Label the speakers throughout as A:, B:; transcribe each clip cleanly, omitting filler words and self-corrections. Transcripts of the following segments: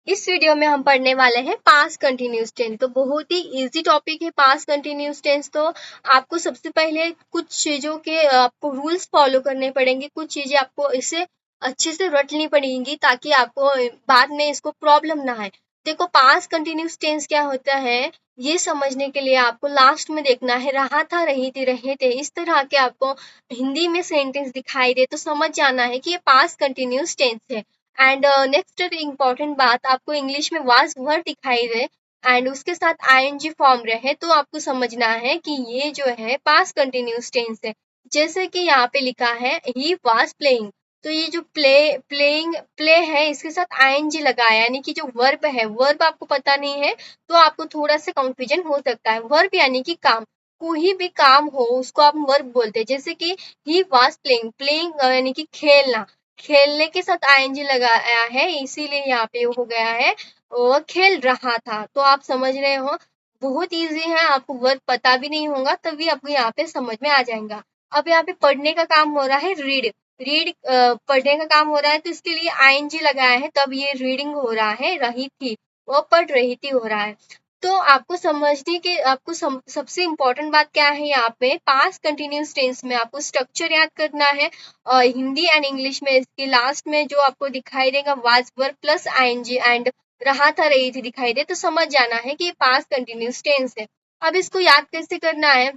A: इस वीडियो में हम पढ़ने वाले हैं पास्ट कंटिन्यूस टेंस। तो बहुत ही इजी टॉपिक है पास्ट कंटिन्यूस टेंस। तो आपको सबसे पहले कुछ चीजों के आपको रूल्स फॉलो करने पड़ेंगे, कुछ चीजें आपको इसे अच्छे से रटनी पड़ेंगी ताकि आपको बाद में इसको प्रॉब्लम ना आए। देखो, पास्ट कंटिन्यूस टेंस क्या होता है ये समझने के लिए आपको लास्ट में देखना है। रहा था, रही थी, रहे थे, इस तरह के आपको हिंदी में सेंटेंस दिखाई दे तो समझ जाना है कि ये पास्ट कंटिन्यूस टेंस है। एंड नेक्स्ट इम्पॉर्टेंट बात, आपको इंग्लिश में वाज वर दिखाई दे एंड उसके साथ आईएनजी फॉर्म रहे तो आपको समझना है कि ये जो है पास्ट कंटिन्यूस टेंस है। जैसे कि यहाँ पे लिखा है ही वाज प्लेइंग, तो ये जो प्ले है इसके साथ आईएनजी लगा है, यानी कि जो वर्ब है, वर्ब आपको पता नहीं है तो आपको थोड़ा सा कंफ्यूजन हो सकता है। वर्ब यानी कि काम, कोई भी काम हो उसको आप वर्ब बोलते हैं। जैसे कि ही वाज प्लेइंग, प्लेइंग यानी कि खेलना, खेलने के साथ आईएनजी लगाया है इसीलिए यहाँ पे हो गया है वो खेल रहा था। तो आप समझ रहे हो, बहुत इजी है, आपको वर्ब पता भी नहीं होगा तभी आपको यहाँ पे समझ में आ जाएगा। अब यहाँ पे पढ़ने का काम हो रहा है रीड, रीड पढ़ने का काम हो रहा है तो इसके लिए आईएनजी लगाया है तब ये रीडिंग हो रहा है, रही थी वो पढ़ रही थी हो रहा है। तो आपको समझने के आपको सबसे इम्पोर्टेंट बात क्या है, यहाँ पे पास्ट कंटिन्यूस टेंस में आपको स्ट्रक्चर याद करना है। और हिंदी एंड इंग्लिश में इसके लास्ट में जो आपको दिखाई देगा was were plus ING and रहा था, रही थी दिखाई दे तो समझ जाना है कि ये पास्ट कंटिन्यूस टेंस है। अब इसको याद कैसे करना है,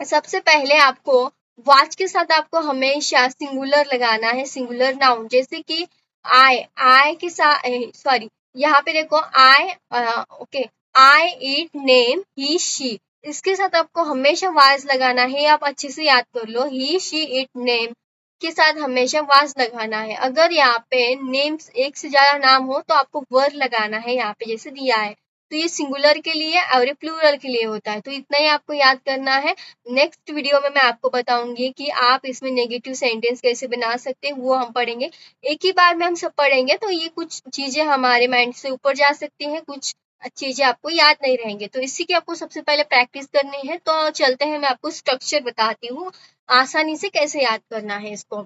A: सबसे पहले आपको वाच के साथ आपको हमेशा सिंगुलर लगाना है, सिंगुलर नाउन। जैसे कि आई के साथ, सॉरी यहाँ पे देखो I, okay, I it name he she, इसके साथ आपको हमेशा वाज लगाना है। आप अच्छे से याद कर लो, ही शी इट नेम के साथ हमेशा वाज लगाना है। अगर यहाँ पे नेम्स एक से ज्यादा नाम हो तो आपको वर लगाना है, यहाँ पे जैसे दिया है। तो ये सिंगुलर के लिए और ये प्लूरल के लिए होता है, तो इतना ही आपको याद करना है। नेक्स्ट वीडियो में मैं आपको बताऊंगी कि आप इसमें नेगेटिव सेंटेंस कैसे बना सकते हैं, वो हम पढ़ेंगे। एक ही बार में हम सब पढ़ेंगे तो ये कुछ चीजें हमारे माइंड से ऊपर जा सकती हैं, कुछ चीजें आपको याद नहीं रहेंगे। तो इसी की आपको सबसे पहले प्रैक्टिस करनी है। तो चलते हैं, मैं आपको स्ट्रक्चर बताती हूँ आसानी से कैसे याद करना है इसको।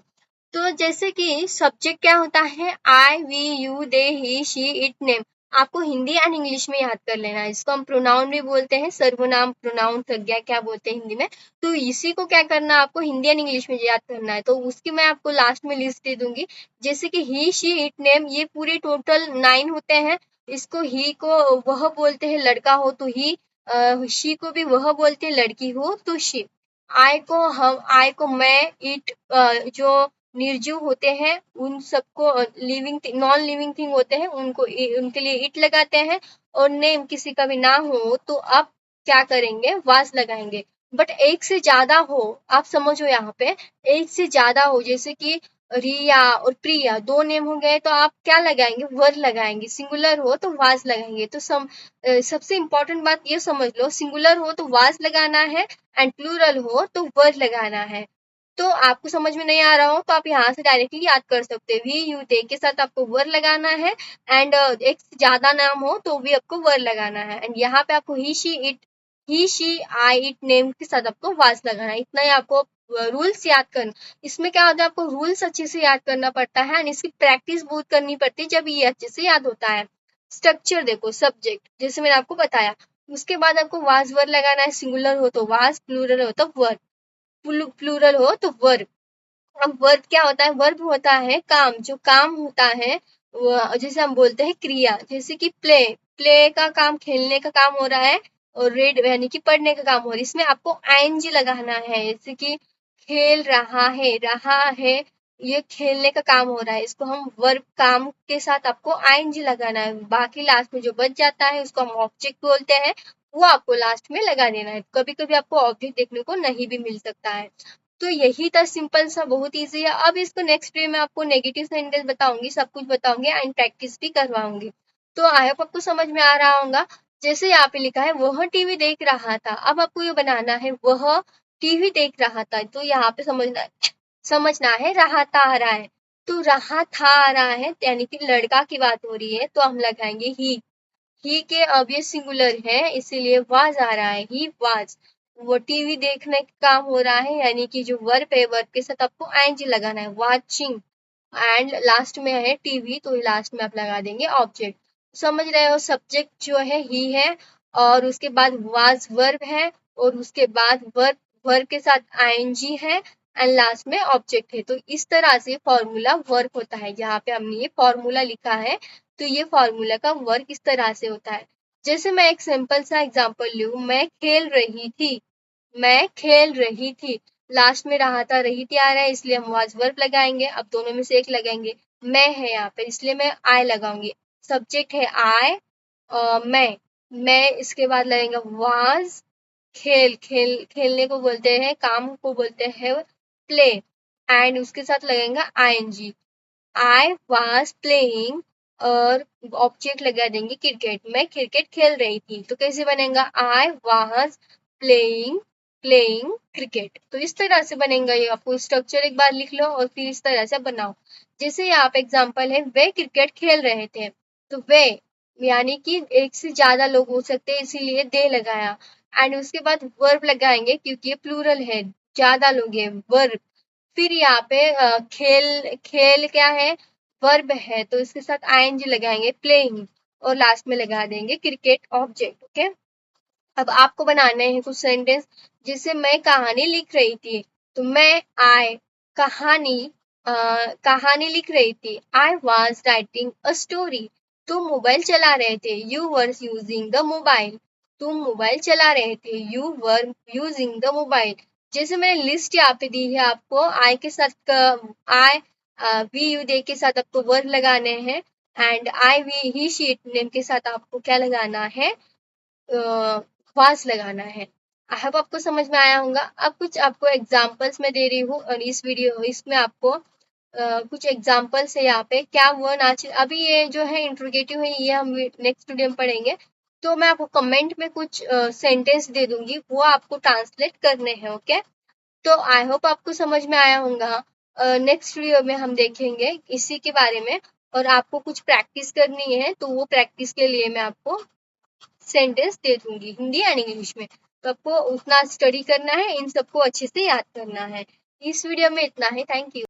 A: तो जैसे कि सब्जेक्ट क्या होता है, I we you they he she it name, आपको हिंदी एंड इंग्लिश में याद कर लेना है। इसको हम प्रोनाउन भी बोलते हैं, सर्वनाम, प्रोनाउन, संज्ञा क्या बोलते हैं हिंदी में। तो इसी को क्या करना है, आपको हिंदी एंड इंग्लिश में याद करना है। तो उसकी मैं आपको लास्ट में लिस्ट दे दूंगी। जैसे कि ही शी इट नेम, ये पूरे टोटल 9 होते हैं। इसको ही को वह बोलते हैं, लड़का हो तो ही, शी को भी वह बोलते हैं, लड़की हो तो शी। आई को मैं, इट जो निर्जीव होते हैं उन सबको, लिविंग नॉन लिविंग थिंग होते हैं उनको उनके लिए इट लगाते हैं। और नेम किसी का भी ना हो तो आप क्या करेंगे, वाज लगाएंगे। बट एक से ज्यादा हो, आप समझो यहाँ पे एक से ज्यादा हो, जैसे कि रिया और प्रिया दो नेम हो गए तो आप क्या लगाएंगे, वर लगाएंगे। सिंगुलर हो तो वाज लगाएंगे। तो सबसे इंपॉर्टेंट बात ये समझ लो, सिंगुलर हो तो वाज लगाना है एंड प्लूरल हो तो वर लगाना है। तो आपको समझ में नहीं आ रहा हो तो आप यहाँ से डायरेक्टली याद कर सकते हैं, वी यू दे के साथ आपको वर लगाना है एंड एक से ज्यादा नाम हो तो भी आपको वर लगाना है। एंड यहाँ पे आपको ही शी आई इट नेम के साथ आपको वाज लगाना है। इतना ही आपको रूल्स याद करना। इसमें क्या होता है, आपको रूल्स अच्छे से याद करना पड़ता है एंड इसकी प्रैक्टिस बहुत करनी पड़ती है, जब ये अच्छे से याद होता है। स्ट्रक्चर देखो, सब्जेक्ट जैसे मैंने आपको बताया, उसके बाद आपको वाज वर लगाना है, सिंगुलर हो तो वाज, प्लूरल हो तो वर, प्लूरल हो तो वर्ब। अब वर्ब क्या होता है, वर्ब होता है काम, जो काम होता है जैसे हम बोलते हैं क्रिया। जैसे कि प्ले, प्ले का काम खेलने का काम हो रहा है, और रीड यानी कि पढ़ने का काम हो रहा है, इसमें आपको आईएनजी लगाना है। जैसे कि खेल रहा है, ये खेलने का काम हो रहा है, इसको हम वर्ब काम के साथ आपको आईएनजी लगाना है। बाकी लास्ट में जो बच जाता है उसको हम ऑब्जेक्ट बोलते हैं, वो आपको लास्ट में लगा देना है। कभी कभी आपको ऑब्जेक्ट देखने को नहीं भी मिल सकता है। तो यही था, सिंपल सा, बहुत इजी है। अब इसको नेक्स्ट डे में आपको नेगेटिव सेंटेंस बताऊंगी, सब कुछ बताऊंगी एंड प्रैक्टिस भी करवाऊंगी। तो आई होप आपको समझ में आ रहा होगा। जैसे यहाँ पे लिखा है वह टीवी देख रहा था, अब आपको ये बनाना है वह टीवी देख रहा था। तो यहाँ पे समझना है रहा था आ रहा है, तो रहा था आ रहा है यानी कि लड़का की बात हो रही है तो हम लगाएंगे ही के, अब ये सिंगुलर है इसीलिए वाज आ रहा है, ही वाज। वो टीवी देखने का काम हो रहा है यानी कि जो वर्ब है, वर्ब के साथ आपको आईएनजी लगाना है, वाचिंग। एंड लास्ट में है टीवी तो लास्ट में आप लगा देंगे ऑब्जेक्ट। समझ रहे हो, सब्जेक्ट जो है ही है, और उसके बाद वाज वर्ब है, और उसके बाद वर्ब के साथ आईएनजी है, एंड लास्ट में ऑब्जेक्ट है। तो इस तरह से फॉर्मूला वर्क होता है। यहाँ पे हमने ये फॉर्मूला लिखा है, तो ये फॉर्मूला का वर्क इस तरह से होता है। जैसे मैं एक सिंपल सा एग्जांपल लूं, मैं खेल रही थी, मैं खेल रही थी, लास्ट में रहा था, रही थी आ रहा है, इसलिए हम वाज वर्ब लगाएंगे। अब दोनों में से एक लगाएंगे। मैं है यहाँ पे, इसलिए मैं आई लगाऊंगी। सब्जेक्ट है आई, मैं इसके बाद लगेगा वाज, खेलने को बोलते हैं, काम को बोलते हैं प्ले, एंड उसके साथ लगेगा आईएनजी। आई वाज प्लेइंग, और ऑब्जेक्ट लगा देंगे क्रिकेट, मैं क्रिकेट खेल रही थी। तो कैसे बनेगा, I was playing playing cricket. तो इस तरह से बनेगा। ये आपको स्ट्रक्चर एक बार लिख लो और फिर इस तरह से बनाओ। जैसे यहाँ पे एग्जांपल है, वे क्रिकेट खेल रहे थे, तो वे यानी कि एक से ज्यादा लोग हो सकते हैं, इसीलिए दे लगाया। एंड उसके बाद वर्ब लगाएंगे, क्योंकि ये प्लूरल है, ज्यादा लोग हैं, वर्ब। फिर यहाँ पे खेल खेल क्या है, वर्ब है, तो इसके साथ आईएनजी लगाएंगे, प्लेइंग, और लास्ट में लगा देंगे क्रिकेट ऑब्जेक्ट। ओके, अब आपको बनाने हैं कुछ सेंटेंस। जैसे मैं कहानी लिख रही थी, तो मैं आई कहानी कहानी लिख रही थी, I was writing a story. तुम मोबाइल चला रहे थे, you were using the mobile. तुम मोबाइल चला रहे थे, you were using the mobile. जैसे मैंने लिस्ट यहाँ पे दी है आपको, आई के साथ आई वी यू दे के साथ आपको वर्ब लगाने हैं, and I we he she it name के साथ आपको क्या लगाना है, वास लगाना है। आई होप आपको समझ में आया होगा। अब कुछ आपको एग्जांपल्स मैं दे रही हूँ, और इस वीडियो इसमें आपको कुछ एग्जांपल्स है यहाँ पे, क्या वर्ड आज अभी ये जो है इंट्रोगेटिव है, ये हम नेक्स्ट वीडियो में पढ़ेंगे। तो मैं आपको कमेंट में कुछ सेंटेंस दे दूंगी, वो आपको ट्रांसलेट करने हैं। ओके, तो आई होप आपको समझ में आया होगा। नेक्स्ट वीडियो में हम देखेंगे इसी के बारे में, और आपको कुछ प्रैक्टिस करनी है, तो वो प्रैक्टिस के लिए मैं आपको सेंटेंस दे दूंगी हिंदी एंड इंग्लिश में। तो आपको उतना स्टडी करना है, इन सबको अच्छे से याद करना है। इस वीडियो में इतना है। Thank you.